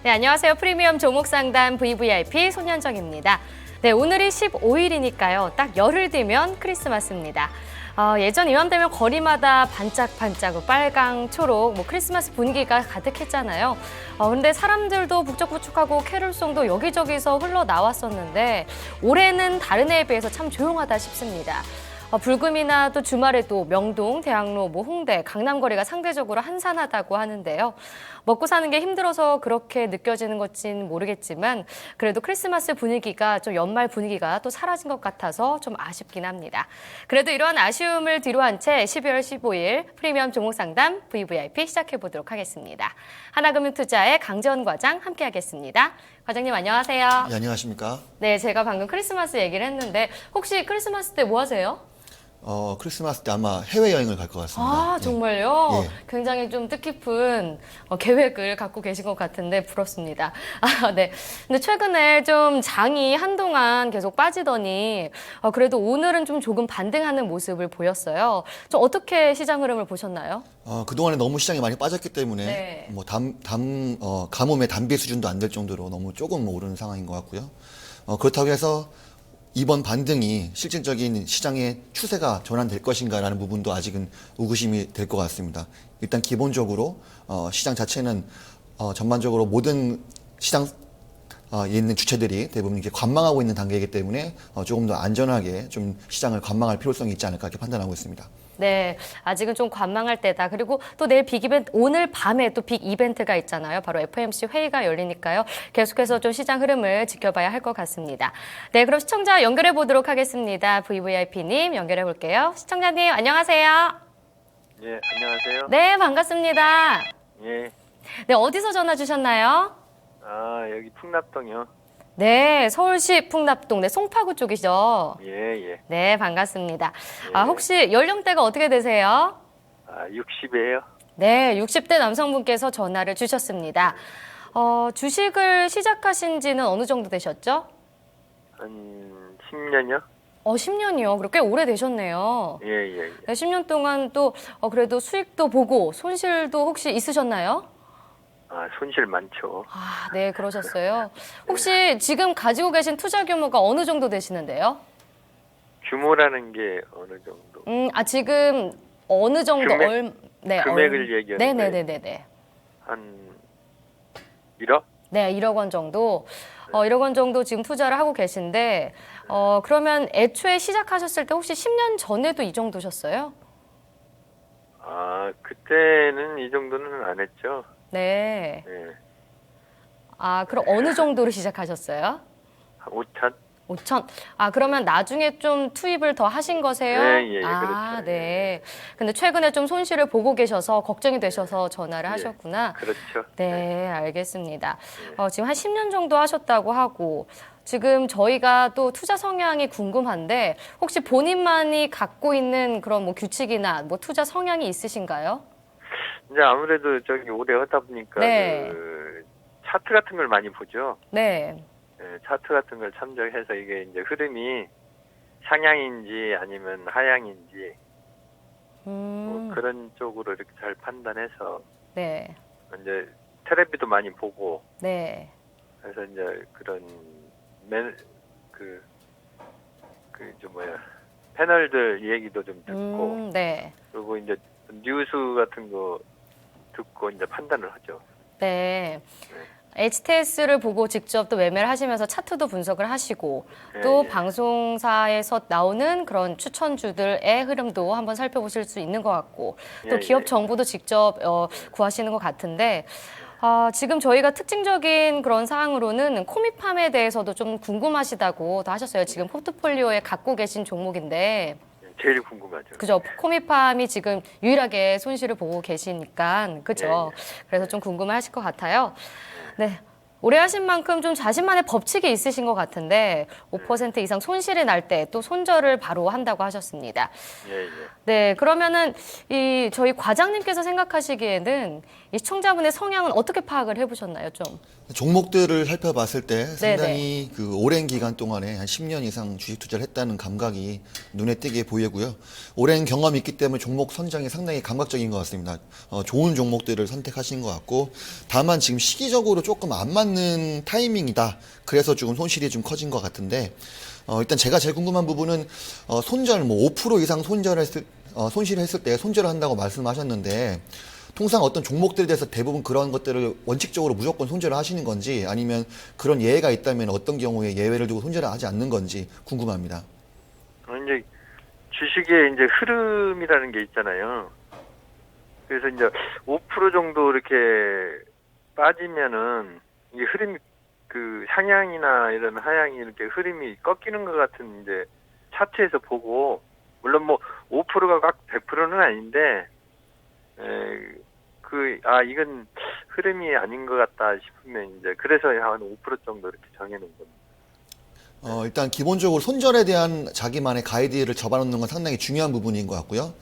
네, 안녕하세요. 프리미엄 종목 상담 VVIP 손현정입니다. 네, 오늘이 15일이니까요. 딱 열흘 뒤면 크리스마스입니다. 예전 이맘되면 거리마다 반짝반짝 빨강, 초록, 크리스마스 분위기가 가득했잖아요. 근데 사람들도 북적북적하고 캐롤송도 여기저기서 흘러나왔었는데 올해는 다른 해에 비해서 참 조용하다 싶습니다. 불금이나 또 주말에도 명동, 대학로, 홍대, 강남거리가 상대적으로 한산하다고 하는데요. 먹고 사는 게 힘들어서 그렇게 느껴지는 것진 모르겠지만 그래도 크리스마스 분위기가 좀 연말 분위기가 또 사라진 것 같아서 좀 아쉽긴 합니다. 그래도 이러한 아쉬움을 뒤로한 채 12월 15일 프리미엄 종목 상담 VVIP 시작해 보도록 하겠습니다. 하나금융투자의 강재원 과장 함께하겠습니다. 과장님 안녕하세요. 네, 안녕하십니까? 네, 제가 방금 크리스마스 얘기를 했는데 혹시 크리스마스 때 뭐 하세요? 크리스마스 때 아마 해외여행을 갈 것 같습니다. 정말요? 예. 굉장히 좀 뜻깊은 계획을 갖고 계신 것 같은데 부럽습니다. 네. 근데 최근에 좀 장이 한동안 계속 빠지더니 그래도 오늘은 좀 조금 반등하는 모습을 보였어요. 좀 어떻게 시장 흐름을 보셨나요? 그동안에 너무 시장이 많이 빠졌기 때문에 네. 가뭄의 단비 수준도 안 될 정도로 너무 조금 오르는 상황인 것 같고요. 그렇다고 해서 이번 반등이 실질적인 시장의 추세가 전환될 것인가라는 부분도 아직은 의구심이 될 것 같습니다. 일단 기본적으로 시장 자체는 전반적으로 모든 시장에 있는 주체들이 대부분 이렇게 관망하고 있는 단계이기 때문에 조금 더 안전하게 좀 시장을 관망할 필요성이 있지 않을까 이렇게 판단하고 있습니다. 네, 아직은 좀 관망할 때다. 그리고 또 내일 빅 이벤트, 오늘 밤에 또 빅 이벤트가 있잖아요. 바로 FOMC 회의가 열리니까요. 계속해서 좀 시장 흐름을 지켜봐야 할 것 같습니다. 네, 그럼 시청자 연결해 보도록 하겠습니다. VVIP님 연결해 볼게요. 시청자님 안녕하세요. 예, 안녕하세요. 네, 반갑습니다. 예, 네, 어디서 전화 주셨나요? 여기 풍납동이요. 네, 서울시 풍납동, 네, 송파구 쪽이죠. 예, 예. 네, 반갑습니다. 예. 혹시 연령대가 어떻게 되세요? 60이에요. 네, 60대 남성분께서 전화를 주셨습니다. 주식을 시작하신 지는 어느 정도 되셨죠? 한 10년이요? 10년이요. 그렇게 꽤 오래되셨네요. 예, 예, 예. 네, 10년 동안 또 그래도 수익도 보고 손실도 혹시 있으셨나요? 손실 많죠. 네, 그러셨어요. 혹시 지금 가지고 계신 투자 규모가 어느 정도 되시는데요? 규모라는 게 어느 정도? 지금 어느 정도 금액? 금액을 얘기하는 거예요? 네네네네. 한 1억? 네, 1억 원 정도. 1억 원 정도 지금 투자를 하고 계신데, 그러면 애초에 시작하셨을 때 혹시 10년 전에도 이 정도셨어요? 그때는 이 정도는 안 했죠. 네. 예. 그럼 어느 정도로 시작하셨어요? 한 5천? 5천. 그러면 나중에 좀 투입을 더 하신 거세요? 예, 그렇죠. 네. 근데 최근에 좀 손실을 보고 계셔서 걱정이 되셔서 전화를 하셨구나. 그렇죠. 네, 알겠습니다. 지금 한 10년 정도 하셨다고 하고, 지금 저희가 또 투자 성향이 궁금한데, 혹시 본인만이 갖고 있는 그런 규칙이나 투자 성향이 있으신가요? 이제 아무래도 오래 하다 보니까 네. 차트 같은 걸 많이 보죠. 네. 예, 차트 같은 걸 참조해서 이게 이제 흐름이 상향인지 아니면 하향인지 그런 쪽으로 이렇게 잘 판단해서 네. 이제 텔레비도 많이 보고 네. 그래서 이제 그런 패널들 얘기도 좀 듣고 네. 그리고 이제 뉴스 같은 거 듣고 이제 판단을 하죠. 네. HTS를 보고 직접 또 매매를 하시면서 차트도 분석을 하시고 또 방송사에서 나오는 그런 추천주들의 흐름도 한번 살펴보실 수 있는 것 같고 또 기업 정보도 직접 구하시는 것 같은데 지금 저희가 특징적인 그런 사항으로는 코미팜에 대해서도 좀 궁금하시다고 도 하셨어요. 지금 포트폴리오에 갖고 계신 종목인데 제일 궁금하죠. 그죠. 코미팜이 지금 유일하게 손실을 보고 계시니까 그죠. 그래서 좀 궁금해하실 것 같아요. 네. 오래 하신 만큼 좀 자신만의 법칙이 있으신 것 같은데 5% 이상 손실이 날 때 또 손절을 바로 한다고 하셨습니다. 예, 예. 네, 그러면은 이 저희 과장님께서 생각하시기에는 이 시청자분의 성향은 어떻게 파악을 해보셨나요, 좀? 종목들을 살펴봤을 때 상당히 그 오랜 기간 동안에 한 10년 이상 주식 투자를 했다는 감각이 눈에 띄게 보이고요. 오랜 경험이 있기 때문에 종목 선정이 상당히 감각적인 것 같습니다. 좋은 종목들을 선택하신 것 같고, 다만 지금 시기적으로 조금 안 맞는 타이밍이다. 그래서 조금 손실이 좀 커진 것 같은데, 일단 제가 제일 궁금한 부분은 손절 뭐 5% 이상 손실을 했을 때 손절을 한다고 말씀하셨는데, 통상 어떤 종목들에 대해서 대부분 그런 것들을 원칙적으로 무조건 손절을 하시는 건지, 아니면 그런 예외가 있다면 어떤 경우에 예외를 두고 손절을 하지 않는 건지 궁금합니다. 이제 주식의 이제 흐름이라는 게 있잖아요. 그래서 이제 5% 정도 이렇게 빠지면은 이게 흐름이 그 상향이나 이런 하향이 이렇게 흐름이 꺾이는 것 같은 이제 차트에서 보고, 물론 뭐 5%가 각 100%는 아닌데, 이건 흐름이 아닌 것 같다 싶으면 이제 그래서 한 5% 정도 이렇게 정해놓은 겁니다. 일단 기본적으로 손절에 대한 자기만의 가이드를 잡아놓는 건 상당히 중요한 부분인 것 같고요.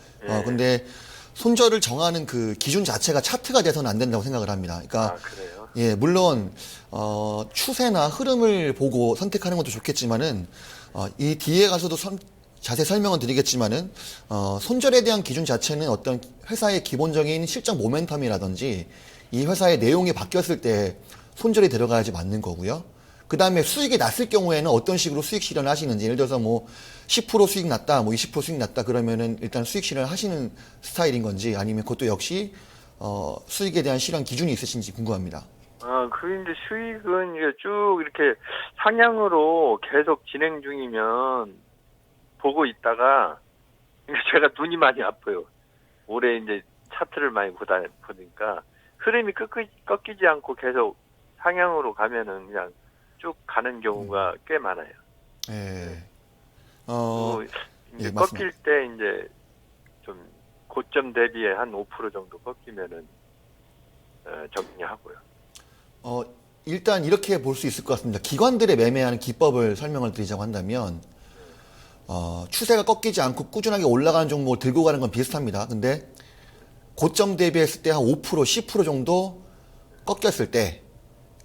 근데 손절을 정하는 그 기준 자체가 차트가 돼서는 안 된다고 생각을 합니다. 그러니까 그래요? 예, 물론 추세나 흐름을 보고 선택하는 것도 좋겠지만은 이 뒤에 가서도 자세히 설명은 드리겠지만은 손절에 대한 기준 자체는 어떤 회사의 기본적인 실적 모멘텀이라든지 이 회사의 내용이 바뀌었을 때 손절이 들어가야지 맞는 거고요. 그 다음에 수익이 났을 경우에는 어떤 식으로 수익 실현을 하시는지, 예를 들어서 뭐 10% 수익 났다, 뭐 20% 수익 났다 그러면은 일단 수익 실현을 하시는 스타일인 건지, 아니면 그것도 역시 수익에 대한 실현 기준이 있으신지 궁금합니다. 이제 수익은 이게 쭉 이렇게 상향으로 계속 진행 중이면 보고 있다가, 제가 눈이 많이 아파요. 올해 이제 차트를 많이 보니까 흐름이 꺾이지 않고 계속 상향으로 가면은 그냥 쭉 가는 경우가 꽤 많아요. 예. 이제 예, 꺾일 때 이제 좀 고점 대비에 한 5% 정도 꺾이면은 정리하고요. 일단 이렇게 볼 수 있을 것 같습니다. 기관들의 매매하는 기법을 설명을 드리자고 한다면, 추세가 꺾이지 않고 꾸준하게 올라가는 종목을 들고 가는 건 비슷합니다. 근데 고점 대비했을 때 한 5%, 10% 정도 꺾였을 때,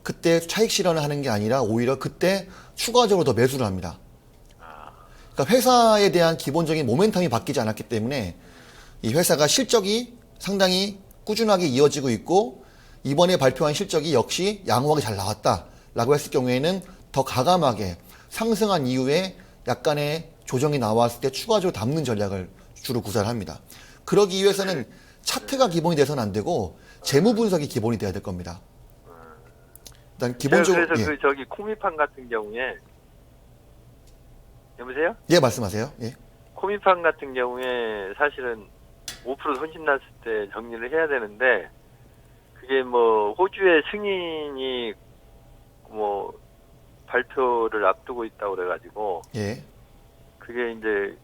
그때 차익 실현을 하는 게 아니라 오히려 그때 추가적으로 더 매수를 합니다. 그러니까 회사에 대한 기본적인 모멘텀이 바뀌지 않았기 때문에 이 회사가 실적이 상당히 꾸준하게 이어지고 있고, 이번에 발표한 실적이 역시 양호하게 잘 나왔다라고 했을 경우에는 더 과감하게 상승한 이후에 약간의 조정이 나왔을 때 추가적으로 담는 전략을 주로 구사를 합니다. 그러기 위해서는 차트가 기본이 돼서는 안 되고 재무 분석이 기본이 돼야 될 겁니다. 일단 기본적으로 그래서 저기 코미판 같은 경우에, 여보세요? 예, 말씀하세요. 예. 코미판 같은 경우에 사실은 5% 손실 났을 때 정리를 해야 되는데, 그게 뭐 호주의 승인이 뭐 발표를 앞두고 있다고 그래가지고, 예. 그게 이제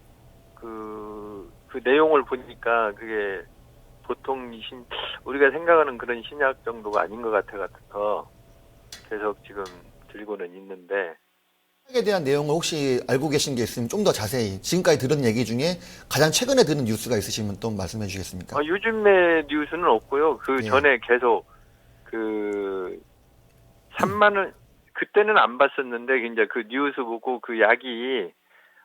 그 내용을 보니까 그게 보통 우리가 생각하는 그런 신약 정도가 아닌 것 같아서 계속 지금 들고는 있는데. 신약에 대한 내용을 혹시 알고 계신 게 있으면 좀 더 자세히, 지금까지 들은 얘기 중에 가장 최근에 들은 뉴스가 있으시면 또 말씀해 주시겠습니까? 요즘의 뉴스는 없고요. 그 예. 전에 계속 3만 원, 그때는 안 봤었는데 이제 그 뉴스 보고 그 약이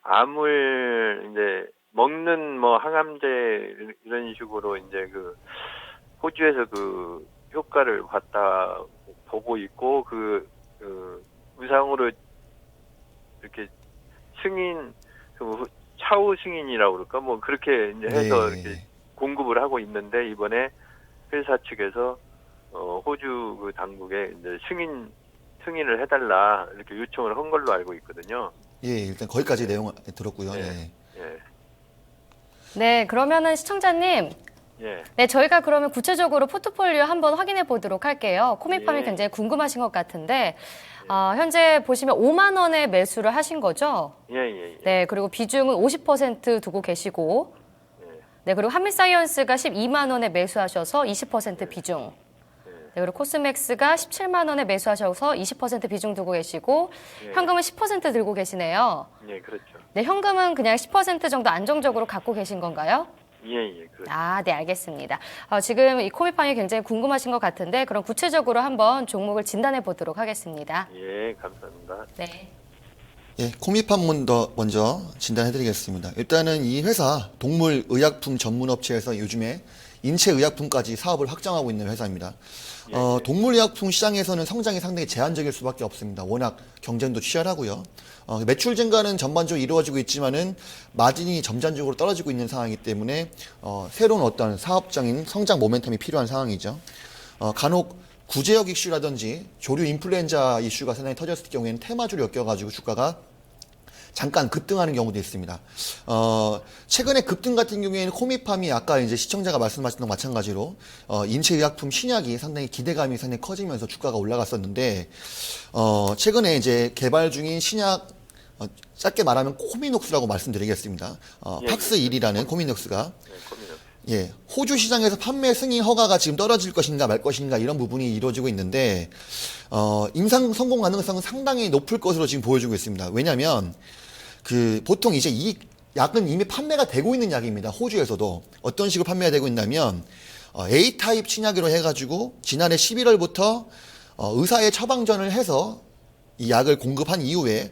암을 이제 먹는 뭐 항암제 이런 식으로 이제 그 호주에서 그 효과를 봤다 보고 있고, 그 의상으로 이렇게 승인, 차후 승인이라고 그럴까 뭐 그렇게 이제 해서 네. 이렇게 공급을 하고 있는데, 이번에 회사 측에서 호주 그 당국에 이제 승인을 해달라 이렇게 요청을 한 걸로 알고 있거든요. 예, 일단 거기까지 내용 들었고요. 예. 예. 네, 그러면은 시청자님, 예. 네, 저희가 그러면 구체적으로 포트폴리오 한번 확인해 보도록 할게요. 코미팜이 예. 굉장히 궁금하신 것 같은데, 현재 보시면 5만 원에 매수를 하신 거죠? 예. 네, 그리고 비중은 50% 두고 계시고, 네, 그리고 한미사이언스가 12만 원에 매수하셔서 20% 비중. 네, 그리고 코스맥스가 17만 원에 매수하셔서 20% 비중 두고 계시고 예. 현금은 10% 들고 계시네요. 예, 그렇죠. 네, 현금은 그냥 10% 정도 안정적으로 갖고 계신 건가요? 예, 그렇죠. 아, 네, 알겠습니다. 지금 이 코미팜이 굉장히 궁금하신 것 같은데 그럼 구체적으로 한번 종목을 진단해 보도록 하겠습니다. 예, 감사합니다. 네. 예, 코미팜 먼저 진단해드리겠습니다. 일단은 이 회사 동물의약품 전문업체에서 요즘에 인체의약품까지 사업을 확장하고 있는 회사입니다. 동물의약품 시장에서는 성장이 상당히 제한적일 수밖에 없습니다. 워낙 경쟁도 치열하고요. 매출 증가는 전반적으로 이루어지고 있지만은 마진이 점진적으로 떨어지고 있는 상황이기 때문에 새로운 어떤 사업적인 성장 모멘텀이 필요한 상황이죠. 간혹 구제역 이슈라든지 조류 인플루엔자 이슈가 상당히 터졌을 경우에는 테마주를 엮여가지고 주가가 잠깐 급등하는 경우도 있습니다. 최근에 급등 같은 경우에는 코미팜이 아까 이제 시청자가 말씀하신 것 마찬가지로 인체의약품 신약이 상당히 기대감이 상당히 커지면서 주가가 올라갔었는데 최근에 이제 개발 중인 신약 짧게 말하면 코미녹스라고 말씀드리겠습니다. 팍스1이라는 코미녹스가 네, 고민은. 예, 호주 시장에서 판매 승인 허가가 지금 떨어질 것인가 말 것인가 이런 부분이 이루어지고 있는데 임상 성공 가능성은 상당히 높을 것으로 지금 보여지고 있습니다. 왜냐하면 보통 이제 이 약은 이미 판매가 되고 있는 약입니다. 호주에서도 어떤 식으로 판매가 되고 있냐면 A타입 신약으로 해가지고 지난해 11월부터 의사의 처방전을 해서 이 약을 공급한 이후에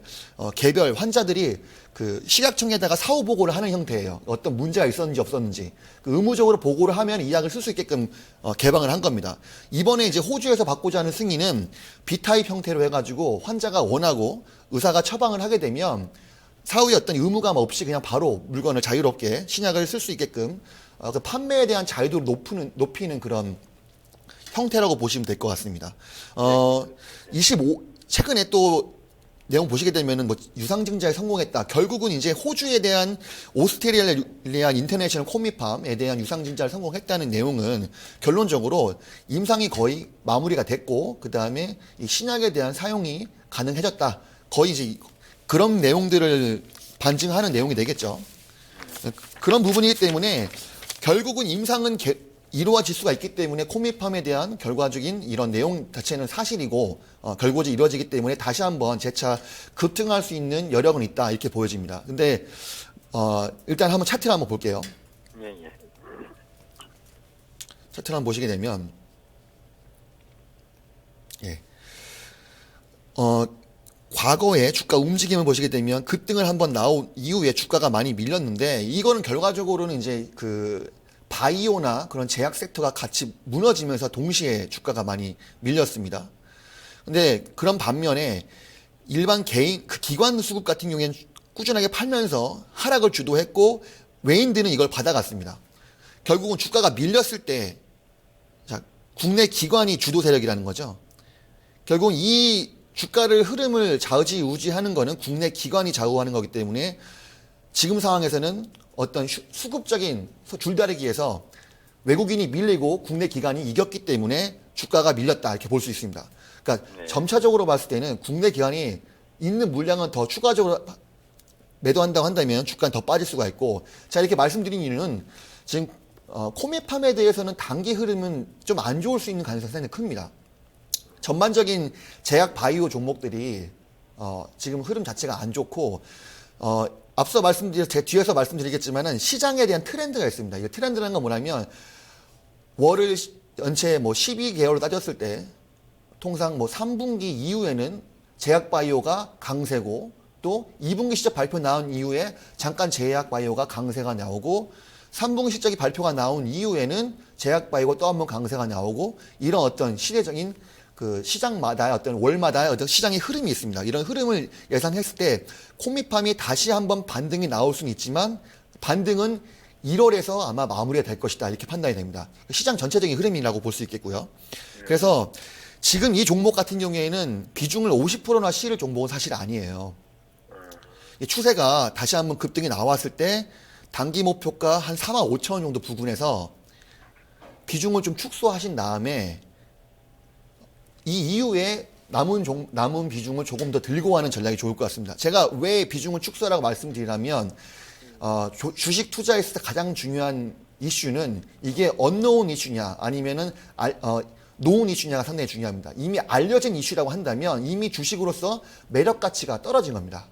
개별 환자들이 그 식약청에다가 사후 보고를 하는 형태예요. 어떤 문제가 있었는지 없었는지 의무적으로 보고를 하면 이 약을 쓸 수 있게끔 개방을 한 겁니다. 이번에 이제 호주에서 받고자 하는 승인은 B타입 형태로 해가지고 환자가 원하고 의사가 처방을 하게 되면 사후에 어떤 의무감 없이 그냥 바로 물건을 자유롭게 신약을 쓸 수 있게끔 그 판매에 대한 자유도를 높이는 그런 형태라고 보시면 될 것 같습니다. 최근에 또 내용 보시게 되면은 뭐 유상증자에 성공했다. 결국은 이제 호주에 대한 오스트레일리안 인터내셔널 코미팜에 대한 유상증자를 성공했다는 내용은 결론적으로 임상이 거의 마무리가 됐고 그 다음에 이 신약에 대한 사용이 가능해졌다. 거의 이제 그런 내용들을 반증하는 내용이 되겠죠. 그런 부분이기 때문에 결국은 임상은 이루어질 수가 있기 때문에 코미팜에 대한 결과적인 이런 내용 자체는 사실이고 결과적으로 이루어지기 때문에 다시 한번 재차 급등할 수 있는 여력은 있다 이렇게 보여집니다. 근데 일단 한번 차트를 한번 볼게요. 예. 차트를 한번 보시게 되면 과거의 주가 움직임을 보시게 되면 급등을 한번 나온 이후에 주가가 많이 밀렸는데 이거는 결과적으로는 이제 바이오나 그런 제약 섹터가 같이 무너지면서 동시에 주가가 많이 밀렸습니다. 근데 그런 반면에 일반 개인 기관 수급 같은 경우에는 꾸준하게 팔면서 하락을 주도했고 외인들은 이걸 받아갔습니다. 결국은 주가가 밀렸을 때 국내 기관이 주도 세력이라는 거죠. 결국은 이 주가를 흐름을 좌지우지하는 거는 국내 기관이 좌우하는 거기 때문에 지금 상황에서는 어떤 수급적인 줄다리기에서 외국인이 밀리고 국내 기관이 이겼기 때문에 주가가 밀렸다 이렇게 볼 수 있습니다. 그러니까 점차적으로 봤을 때는 국내 기관이 있는 물량은 더 추가적으로 매도한다고 한다면 주가는 더 빠질 수가 있고 자 이렇게 말씀드린 이유는 지금 코미팜에 대해서는 단기 흐름은 좀 안 좋을 수 있는 가능성이 상당히 큽니다. 전반적인 제약 바이오 종목들이 지금 흐름 자체가 안 좋고 앞서 제 뒤에서 말씀드리겠지만은 시장에 대한 트렌드가 있습니다. 이 트렌드라는 건 뭐냐면 월을 연체 12개월로 따졌을 때 통상 3분기 이후에는 제약 바이오가 강세고 또 2분기 실적 발표 나온 이후에 잠깐 제약 바이오가 강세가 나오고 3분기 실적이 발표가 나온 이후에는 제약 바이오가 또 한 번 강세가 나오고 이런 어떤 시대적인 시장마다의 어떤 월마다의 어떤 시장의 흐름이 있습니다. 이런 흐름을 예상했을 때 코미팜이 다시 한번 반등이 나올 수는 있지만 반등은 1월에서 아마 마무리가 될 것이다 이렇게 판단이 됩니다. 시장 전체적인 흐름이라고 볼 수 있겠고요. 그래서 지금 이 종목 같은 경우에는 비중을 50%나 실을 종목은 사실 아니에요. 이 추세가 다시 한번 급등이 나왔을 때 단기 목표가 한 45,000원 정도 부근에서 비중을 좀 축소하신 다음에 이 이후에 남은 비중을 조금 더 들고 가는 전략이 좋을 것 같습니다. 제가 왜 비중을 축소라고 말씀드리냐면 주식 투자했을 때 가장 중요한 이슈는 이게 언노운 이슈냐 아니면은 노은 이슈냐가 상당히 중요합니다. 이미 알려진 이슈라고 한다면 이미 주식으로서 매력 가치가 떨어진 겁니다.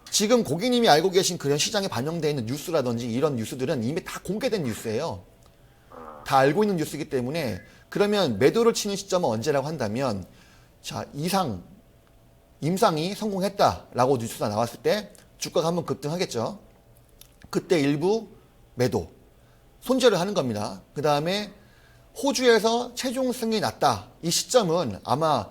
지금 고객님이 알고 계신 그런 시장에 반영되어 있는 뉴스라든지 이런 뉴스들은 이미 다 공개된 뉴스예요. 다 알고 있는 뉴스이기 때문에 그러면 매도를 치는 시점은 언제라고 한다면 자, 임상이 성공했다라고 뉴스가 나왔을 때 주가가 한번 급등하겠죠. 그때 일부 매도, 손절을 하는 겁니다. 그 다음에 호주에서 최종 승인이 났다. 이 시점은 아마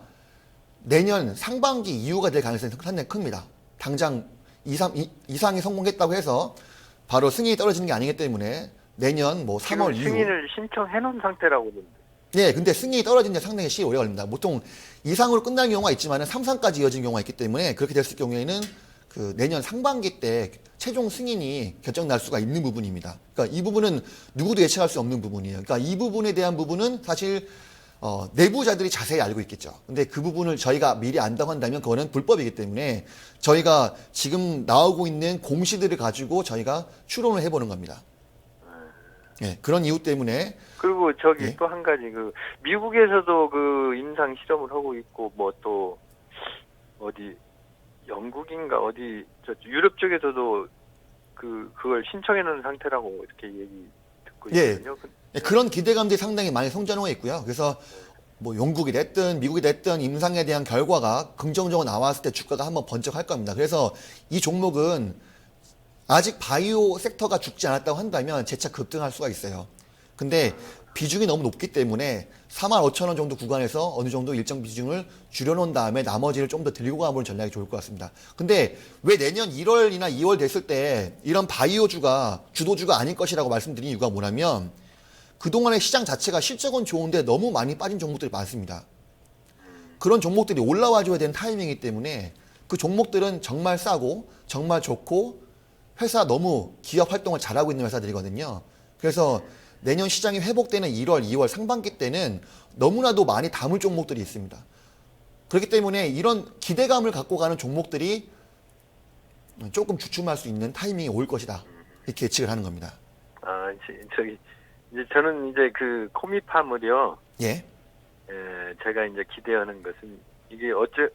내년 상반기 이후가 될 가능성이 상당히 큽니다. 당장 이상이 성공했다고 해서 바로 승인이 떨어지는 게 아니기 때문에 내년 뭐 3월 이후. 승인을 신청해 놓은 상태라고 그러는데. 네, 근데 승인이 떨어지는 데 상당히 시간이 오래 걸립니다. 보통 이상으로 끝나는 경우가 있지만 3상까지 이어진 경우가 있기 때문에 그렇게 됐을 경우에는 그 내년 상반기 때 최종 승인이 결정 날 수가 있는 부분입니다. 그러니까 이 부분은 누구도 예측할 수 없는 부분이에요. 그러니까 이 부분에 대한 부분은 사실 내부자들이 자세히 알고 있겠죠. 근데 그 부분을 저희가 미리 안다고 한다면 그거는 불법이기 때문에 저희가 지금 나오고 있는 공시들을 가지고 저희가 추론을 해보는 겁니다. 예, 그런 이유 때문에. 그리고 저기 예? 또 한 가지 그 미국에서도 그 임상 실험을 하고 있고 뭐 또 어디 영국인가 어디 저 유럽 쪽에서도 그걸 신청해 놓은 상태라고 이렇게 얘기 듣고 예. 있거든요. 예, 그런 기대감들이 상당히 많이 성장하고 있고요. 그래서 뭐 영국이 됐든 미국이 됐든 임상에 대한 결과가 긍정적으로 나왔을 때 주가가 한번 번쩍할 겁니다. 그래서 이 종목은 아직 바이오 섹터가 죽지 않았다고 한다면 재차 급등할 수가 있어요. 근데 비중이 너무 높기 때문에 45,000원 정도 구간에서 어느 정도 일정 비중을 줄여놓은 다음에 나머지를 좀 더 들고 가보는 전략이 좋을 것 같습니다. 근데 왜 내년 1월이나 2월 됐을 때 이런 바이오주가 주도주가 아닐 것이라고 말씀드린 이유가 뭐냐면 그동안의 시장 자체가 실적은 좋은데 너무 많이 빠진 종목들이 많습니다. 그런 종목들이 올라와줘야 되는 타이밍이기 때문에 그 종목들은 정말 싸고 정말 좋고 회사 너무 기업 활동을 잘하고 있는 회사들이거든요. 그래서 내년 시장이 회복되는 1월, 2월 상반기 때는 너무나도 많이 담을 종목들이 있습니다. 그렇기 때문에 이런 기대감을 갖고 가는 종목들이 조금 주춤할 수 있는 타이밍이 올 것이다. 이렇게 예측을 하는 겁니다. 아, 저기 이제 저는 이제 그 코미팜을요. 예. 제가 이제 기대하는 것은 이게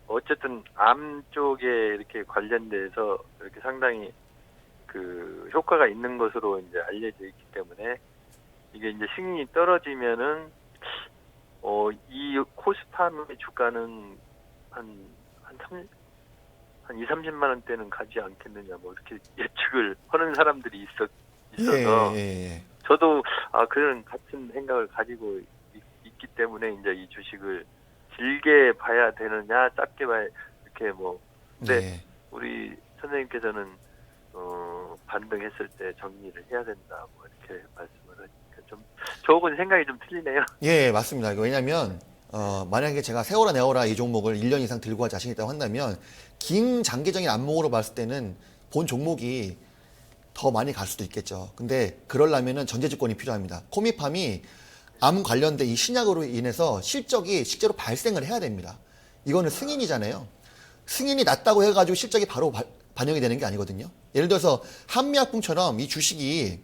어쨌든 암 쪽에 이렇게 관련돼서 이렇게 상당히 그 효과가 있는 것으로 이제 알려져 있기 때문에 이게 이제 승인이 떨어지면은 이 코스팜의 주가는 한 2, 30만 원대는 가지 않겠느냐 뭐 이렇게 예측을 하는 사람들이 있어서 예. 저도 그런 같은 생각을 가지고 있기 때문에 이제 이 주식을 길게 봐야 되느냐 짧게 봐야 이렇게 뭐 근데 네. 우리 선생님께서는 반등했을 때 정리를 해야 된다 뭐 이렇게 말씀을 하니까 좀 조금 생각이 좀 틀리네요. 예, 맞습니다. 왜냐면 만약에 제가 세워라 내워라 이 종목을 1년 이상 들고 갈 자신이 있다고 한다면 긴 장기적인 안목으로 봤을 때는 본 종목이 더 많이 갈 수도 있겠죠. 근데 그러려면은 전제조건이 필요합니다. 코미팜이 암 관련된 이 신약으로 인해서 실적이 실제로 발생을 해야 됩니다. 이거는 승인이잖아요. 승인이 났다고 해가지고 실적이 바로 반영이 되는 게 아니거든요. 예를 들어서 한미약품처럼 이 주식이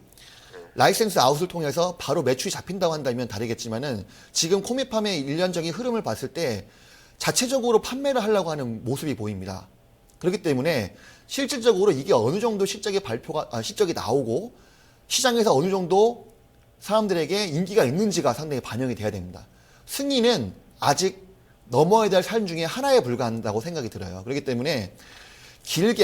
라이센스 아웃을 통해서 바로 매출이 잡힌다고 한다면 다르겠지만은 지금 코미팜의 일련적인 흐름을 봤을 때 자체적으로 판매를 하려고 하는 모습이 보입니다. 그렇기 때문에 실질적으로 이게 어느 정도 실적이 나오고 시장에서 어느 정도 사람들에게 인기가 있는지가 상당히 반영이 돼야 됩니다. 승인은 아직 넘어야 될 산 중에 하나에 불과한다고 생각이 들어요. 그렇기 때문에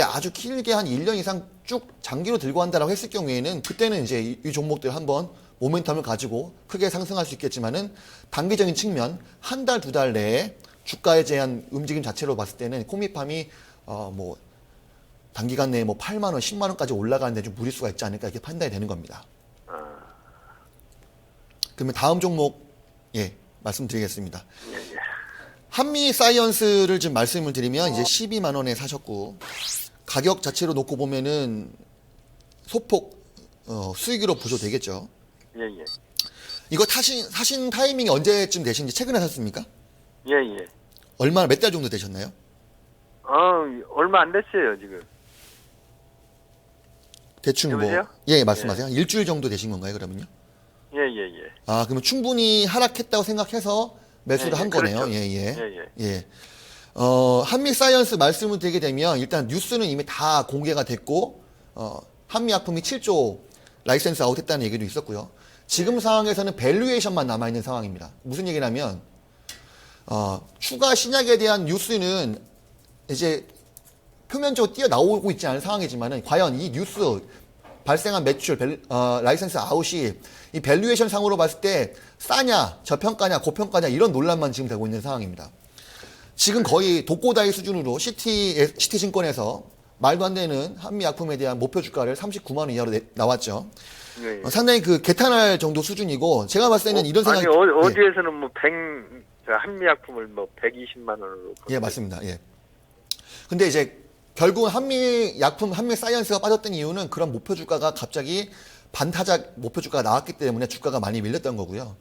아주 길게 한 1년 이상 쭉 장기로 들고 간다라고 했을 경우에는 그때는 이제 이 종목들 한번 모멘텀을 가지고 크게 상승할 수 있겠지만은 단기적인 측면 한 달, 2달 내에 주가에 대한 움직임 자체로 봤을 때는 코미팜이 뭐 단기간 내에 뭐 8만 원, 10만 원까지 올라가는데 좀 무리수가 있지 않을까 이렇게 판단이 되는 겁니다. 그러면 다음 종목 말씀드리겠습니다. 한미사이언스를 지금 말씀을 드리면 이제 12만 원에 사셨고 가격 자체로 놓고 보면은 소폭 수익으로 보셔도 되겠죠. 예. 이거 사신 타이밍이 언제쯤 되신지 최근에 샀습니까? 예. 얼마나 몇 달 정도 되셨나요? 얼마 안 됐어요 지금. 대충 여보세요? 뭐 말씀하세요. 일주일 정도 되신 건가요 그러면요? 예, 예, 예. 아, 그러면 충분히 하락했다고 생각해서 매수를 예, 예, 한 거네요. 그렇죠. 예, 예. 예, 예. 예. 한미사이언스 말씀을 드리게 되면 일단 뉴스는 이미 다 공개가 됐고, 한미약품이 7조 라이센스 아웃했다는 얘기도 있었고요. 지금 상황에서는 밸류에이션만 남아있는 상황입니다. 무슨 얘기냐면, 추가 신약에 대한 뉴스는 이제 표면적으로 뛰어나오고 있지 않은 상황이지만은 과연 이 뉴스 발생한 매출, 라이센스 아웃이 이 밸류에이션 상으로 봤을 때 싸냐, 저평가냐, 고평가냐 이런 논란만 지금 되고 있는 상황입니다. 지금 거의 독고다이 수준으로 시티증권에서 말도 안 되는 한미약품에 대한 목표 주가를 39만 원 이하로 나왔죠. 예, 예. 상당히 그 개탄할 정도 수준이고 제가 봤을 때는 이런 생각이 아니, 예. 어디에서는 뭐 한미약품을 뭐 120만 원으로. 예, 맞습니다. 예. 근데 이제 결국은 한미사이언스가 빠졌던 이유는 그런 목표 주가가 갑자기 반타작 목표 주가가 나왔기 때문에 주가가 많이 밀렸던 거고요.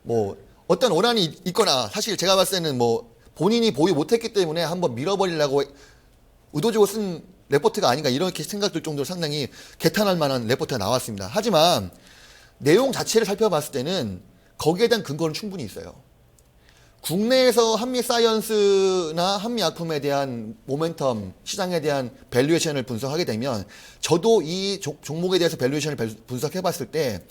뭐 어떤 원한이 있거나 사실 제가 봤을 때는 뭐 본인이 보유 못했기 때문에 한번 밀어버리려고 의도적으로 쓴 레포트가 아닌가 이렇게 생각될 정도로 상당히 개탄할 만한 레포트가 나왔습니다. 하지만 내용 자체를 살펴봤을 때는 거기에 대한 근거는 충분히 있어요. 국내에서 한미사이언스나 한미약품에 대한 모멘텀, 시장에 대한 밸류에이션을 분석하게 되면 저도 이 종목에 대해서 밸류에이션을 분석해봤을 때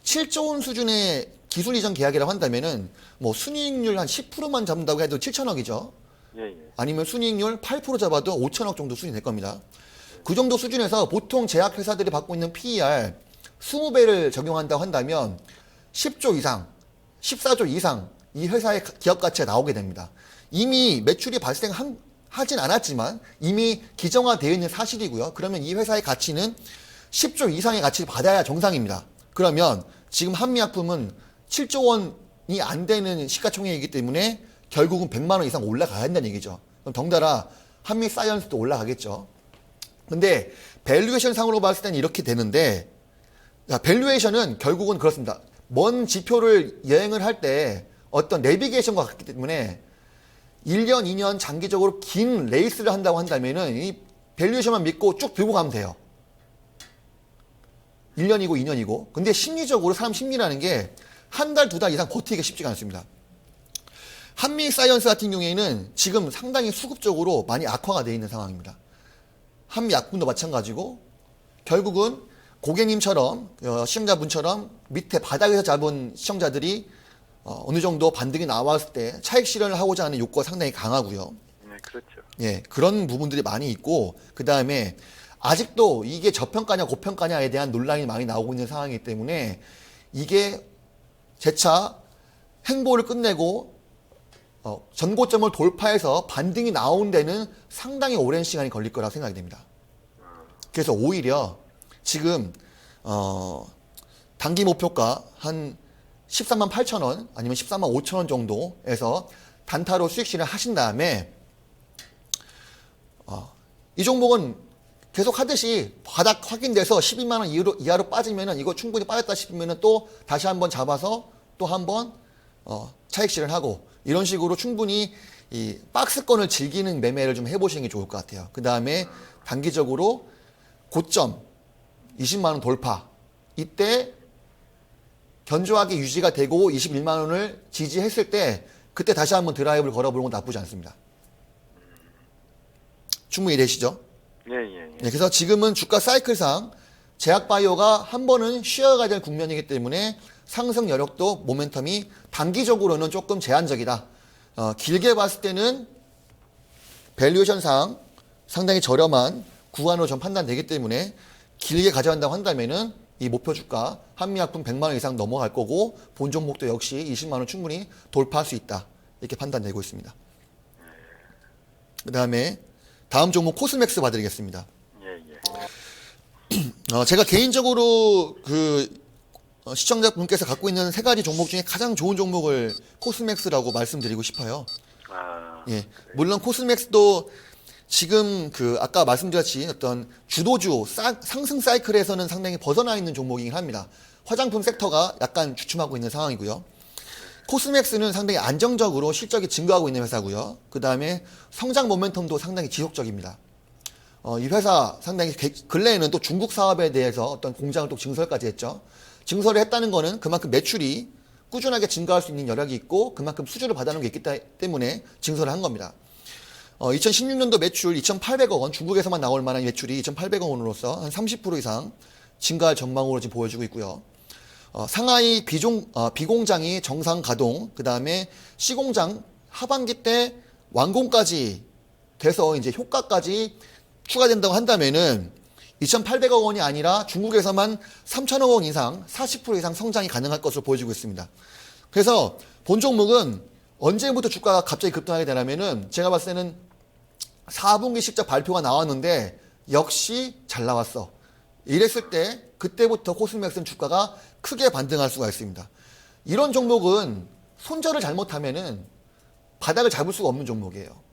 7조 원 수준의 기술 이전 계약이라고 한다면은 뭐 순이익률 한 10%만 잡는다고 해도 7천억이죠. 예, 예. 아니면 순이익률 8% 잡아도 5천억 정도 수준이 될 겁니다. 그 정도 수준에서 보통 제약회사들이 받고 있는 PER 20배를 적용한다고 한다면 10조 이상, 14조 이상 이 회사의 기업 가치가 나오게 됩니다. 이미 매출이 발생하진 않았지만 이미 기정화되어 있는 사실이고요. 그러면 이 회사의 가치는 10조 이상의 가치를 받아야 정상입니다. 그러면 지금 한미약품은 7조 원이 안 되는 시가총액이기 때문에 결국은 100만 원 이상 올라가야 한다는 얘기죠. 그럼 덩달아 한미사이언스도 올라가겠죠. 근데 밸류에이션 상으로 봤을 때는 이렇게 되는데 밸류에이션은 결국은 그렇습니다. 먼 지표를 여행을 할 때 어떤 내비게이션과 같기 때문에 1년, 2년 장기적으로 긴 레이스를 한다고 한다면은 이 밸류에이션만 믿고 쭉 들고 가면 돼요. 1년이고 2년이고. 근데 심리적으로 사람 심리라는 게 한 달, 두 달 이상 버티기가 쉽지가 않습니다. 한미사이언스 같은 경우에는 지금 상당히 수급적으로 많이 악화가 되어 있는 상황입니다. 한미약품도 마찬가지고 결국은 고객님처럼 시청자분처럼 밑에 바닥에서 잡은 시청자들이 어느 정도 반등이 나왔을 때 차익 실현을 하고자 하는 욕구가 상당히 강하고요. 네, 그렇죠. 예, 그런 부분들이 많이 있고 그 다음에 아직도 이게 저평가냐 고평가냐에 대한 논란이 많이 나오고 있는 상황이기 때문에 이게 재차 행보를 끝내고 전고점을 돌파해서 반등이 나온 데는 상당히 오랜 시간이 걸릴 거라고 생각이 됩니다. 그래서 오히려 지금 단기 목표가 한 13만 8천 원 아니면 13만 5천 원 정도에서 단타로 수익 실현 하신 다음에 이 종목은 계속 하듯이 바닥 확인돼서 12만 원 이하로 빠지면은 이거 충분히 빠졌다 싶으면은 또 다시 한번 잡아서 또 한번 차익 실현하고 이런 식으로 충분히 이 박스권을 즐기는 매매를 좀 해보시는 게 좋을 것 같아요. 그 다음에 단기적으로 고점 20만 원 돌파 이때 견조하게 유지가 되고 21만 원을 지지했을 때 그때 다시 한번 드라이브를 걸어보는 건 나쁘지 않습니다. 충분히 이해되시죠? 예, 예, 예. 네, 그래서 지금은 주가 사이클상 제약바이오가 한 번은 쉬어가야 될 국면이기 때문에 상승 여력도 모멘텀이 단기적으로는 조금 제한적이다. 길게 봤을 때는 밸류에이션상 상당히 저렴한 구간으로 좀 판단되기 때문에 길게 가져간다고 한다면은 이 목표 주가 한미약품 100만 원 이상 넘어갈 거고 본 종목도 역시 20만 원 충분히 돌파할 수 있다. 이렇게 판단되고 있습니다. 그 다음에 다음 종목 코스맥스 봐드리겠습니다. 예, 예. 제가 개인적으로 시청자분께서 갖고 있는 세 가지 종목 중에 가장 좋은 종목을 코스맥스라고 말씀드리고 싶어요. 예. 물론 코스맥스도 지금 아까 말씀드렸듯이 어떤 주도주 상승 사이클에서는 상당히 벗어나 있는 종목이긴 합니다. 화장품 섹터가 약간 주춤하고 있는 상황이고요. 코스맥스는 상당히 안정적으로 실적이 증가하고 있는 회사고요. 그 다음에 성장 모멘텀도 상당히 지속적입니다. 이 회사 상당히 근래에는 또 중국 사업에 대해서 어떤 공장을 또 증설까지 했죠. 증설을 했다는 거는 그만큼 매출이 꾸준하게 증가할 수 있는 여력이 있고 그만큼 수주를 받아놓은 게 있기 때문에 증설을 한 겁니다. 2016년도 매출 2,800억 원, 중국에서만 나올 만한 매출이 2,800억 원으로서 한 30% 이상 증가할 전망으로 지금 보여지고 있고요. 상하이 B공장이 정상 가동, 그 다음에 C공장 하반기 때 완공까지 돼서 이제 효과까지 추가된다고 한다면은 2,800억 원이 아니라 중국에서만 3,000억 원 이상, 40% 이상 성장이 가능할 것으로 보여지고 있습니다. 그래서 본 종목은 언제부터 주가가 갑자기 급등하게 되냐면은 제가 봤을 때는 4분기 실적 발표가 나왔는데 역시 잘 나왔어. 이랬을 때 그때부터 코스맥스는 주가가 크게 반등할 수가 있습니다. 이런 종목은 손절을 잘못하면은 바닥을 잡을 수가 없는 종목이에요.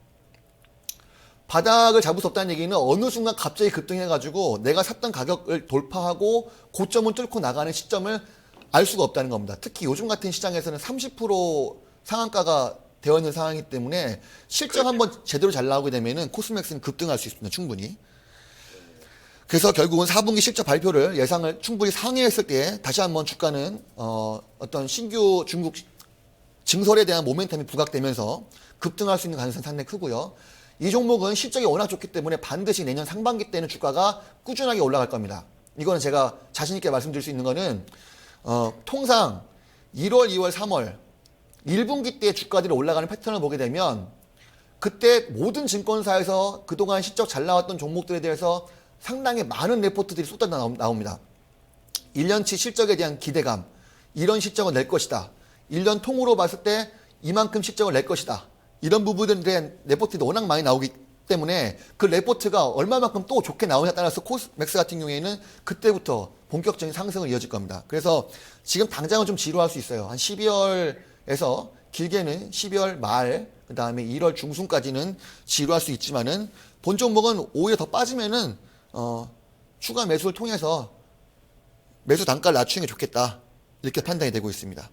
바닥을 잡을 수 없다는 얘기는 어느 순간 갑자기 급등해가지고 내가 샀던 가격을 돌파하고 고점을 뚫고 나가는 시점을 알 수가 없다는 겁니다. 특히 요즘 같은 시장에서는 30% 상한가가 되어 있는 상황이기 때문에 실적 한번 제대로 잘 나오게 되면은 코스맥스는 급등할 수 있습니다. 충분히. 그래서 결국은 4분기 실적 발표를 예상을 충분히 상회했을 때 다시 한번 주가는 어떤 신규 중국 증설에 대한 모멘텀이 부각되면서 급등할 수 있는 가능성이 상당히 크고요. 이 종목은 실적이 워낙 좋기 때문에 반드시 내년 상반기 때는 주가가 꾸준하게 올라갈 겁니다. 이거는 제가 자신 있게 말씀드릴 수 있는 거는 통상 1월, 2월, 3월 1분기 때 주가들이 올라가는 패턴을 보게 되면 그때 모든 증권사에서 그동안 실적 잘 나왔던 종목들에 대해서 상당히 많은 레포트들이 쏟아 나옵니다. 1년치 실적에 대한 기대감, 이런 실적을 낼 것이다. 1년 통으로 봤을 때 이만큼 실적을 낼 것이다. 이런 부분들에 대한 레포트도 워낙 많이 나오기 때문에 그 레포트가 얼마만큼 또 좋게 나오냐에 따라서 코스맥스 같은 경우에는 그때부터 본격적인 상승을 이어질 겁니다. 그래서 지금 당장은 좀 지루할 수 있어요. 한 12월에서 길게는 12월 말, 그 다음에 1월 중순까지는 지루할 수 있지만은 본 종목은 오히려 더 빠지면은 추가 매수를 통해서 매수 단가를 낮추는 게 좋겠다. 이렇게 판단이 되고 있습니다.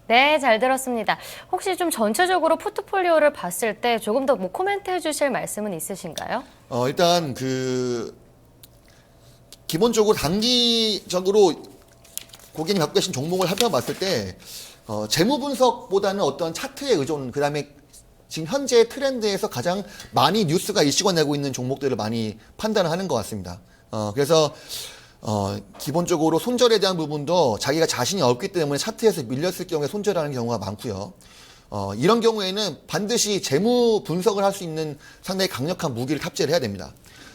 네, 잘 들었습니다. 혹시 좀 전체적으로 포트폴리오를 봤을 때 조금 더 뭐 코멘트 해주실 말씀은 있으신가요? 일단 기본적으로 단기적으로 고객님 갖고 계신 종목을 살펴봤을 때 재무 분석보다는 어떤 차트의 의존, 그 다음에 지금 현재 트렌드에서 가장 많이 뉴스가 이슈가 내고 있는 종목들을 많이 판단을 하는 것 같습니다. 그래서 기본적으로 손절에 대한 부분도 자기가 자신이 없기 때문에 차트에서 밀렸을 경우에 손절하는 경우가 많고요. 이런 경우에는 반드시 재무 분석을 할 수 있는 상당히 강력한 무기를 탑재를 해야 됩니다.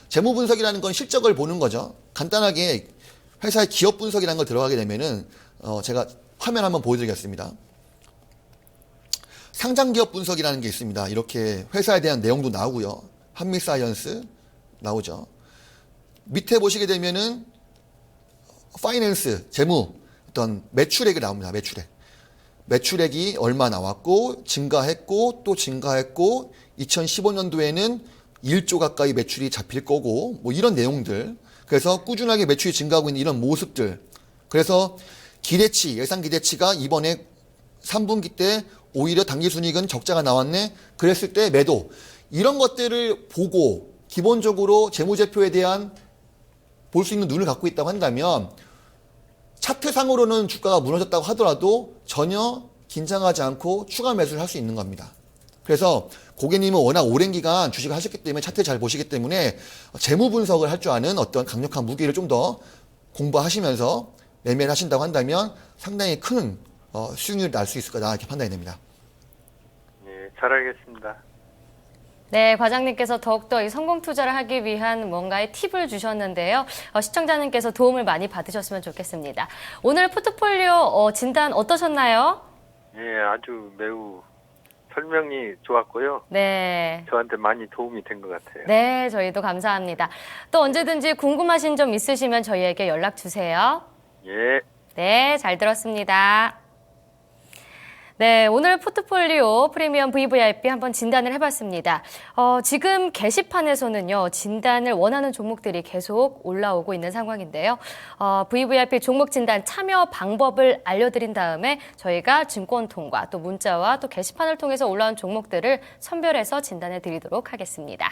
재무 분석이라는 건 실적을 보는 거죠. 간단하게 회사의 기업 분석이라는 걸 들어가게 되면은 제가 화면 한번 보여드리겠습니다. 상장 기업 분석이라는 게 있습니다. 이렇게 회사에 대한 내용도 나오고요. 한미사이언스 나오죠. 밑에 보시게 되면은 파이낸스, 재무, 어떤 매출액이 나옵니다. 매출액이 얼마 나왔고, 증가했고, 또 증가했고, 2015년도에는 1조 가까이 매출이 잡힐 거고, 뭐 이런 내용들. 그래서 꾸준하게 매출이 증가하고 있는 이런 모습들. 그래서 예상 기대치가 이번에 3분기 때 오히려 당기순이익은 적자가 나왔네. 그랬을 때 매도. 이런 것들을 보고 기본적으로 재무제표에 대한 볼 수 있는 눈을 갖고 있다고 한다면 차트상으로는 주가가 무너졌다고 하더라도 전혀 긴장하지 않고 추가 매수를 할 수 있는 겁니다. 그래서 고객님은 워낙 오랜 기간 주식을 하셨기 때문에 차트 잘 보시기 때문에 재무 분석을 할 줄 아는 어떤 강력한 무기를 좀 더 공부하시면서 매매를 하신다고 한다면 상당히 큰 수익률을 날 수 있을 거다 이렇게 판단이 됩니다. 네, 잘 알겠습니다. 네, 과장님께서 더욱더 이 성공 투자를 하기 위한 뭔가의 팁을 주셨는데요. 시청자님께서 도움을 많이 받으셨으면 좋겠습니다. 오늘 포트폴리오 진단 어떠셨나요? 예, 아주 매우 설명이 좋았고요. 네. 저한테 많이 도움이 된 것 같아요. 네, 저희도 감사합니다. 또 언제든지 궁금하신 점 있으시면 저희에게 연락 주세요. 예. 네, 잘 들었습니다. 네, 오늘 포트폴리오 프리미엄 VVIP 한번 진단을 해봤습니다. 지금 게시판에서는요, 진단을 원하는 종목들이 계속 올라오고 있는 상황인데요. VVIP 종목 진단 참여 방법을 알려드린 다음에 저희가 증권통과 또 문자와 또 게시판을 통해서 올라온 종목들을 선별해서 진단해 드리도록 하겠습니다.